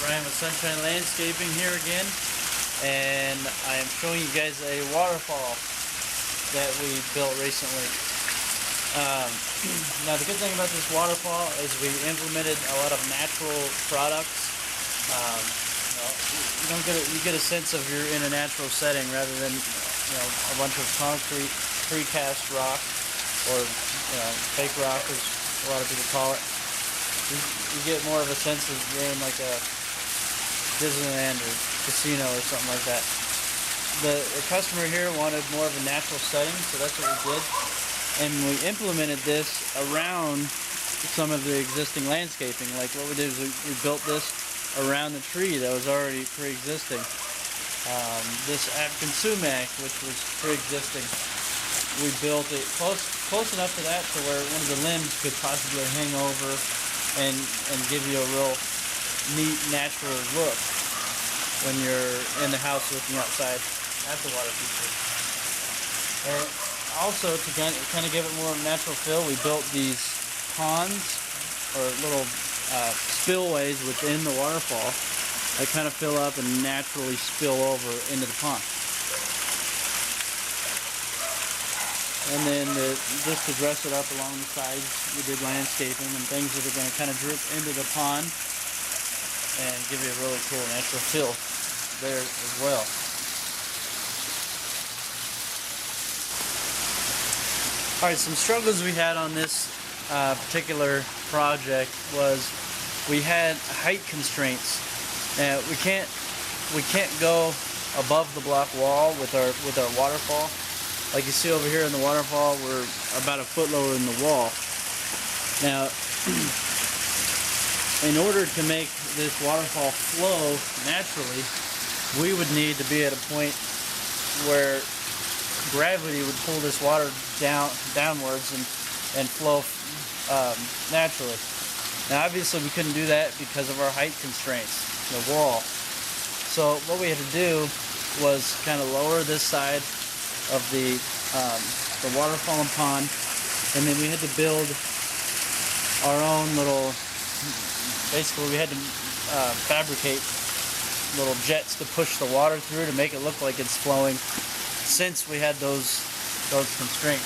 Brian with Sunshine Landscaping here again, and I am showing you guys a waterfall that we built recently. Now the good thing about this waterfall is we implemented a lot of natural products. You get a sense of you're in a natural setting rather than a bunch of concrete precast rock, or fake rock as a lot of people call it. You get more of a sense of you're in like a Disneyland or casino or something like that. The customer here wanted more of a natural setting, so that's what we did. And we implemented this around some of the existing landscaping. Like what we did is we built this around the tree that was already pre-existing. This African sumac, which was pre-existing, we built it close enough to that to where one of the limbs could possibly hang over and give you a real neat natural look when you're in the house looking outside at the water feature. And also, to kind of give it more of a natural feel, we built these ponds or little spillways within the waterfall that kind of fill up and naturally spill over into the pond. And then just to dress it up along the sides, we did landscaping and things that are going to kind of drip into the pond and give you a really cool natural feel there as well. Alright, some struggles we had on this particular project was we had height constraints. Now we can't go above the block wall with our waterfall. Like you see over here in the waterfall, we're about a foot lower than the wall. Now, in order to make this waterfall flow naturally, we would need to be at a point where gravity would pull this water downwards and flow naturally. Now, obviously, we couldn't do that because of our height constraints, the wall. So what we had to do was kind of lower this side of the waterfall and pond, and then we had to build our own little. Basically, we had to fabricate little jets to push the water through to make it look like it's flowing, since we had those constraints.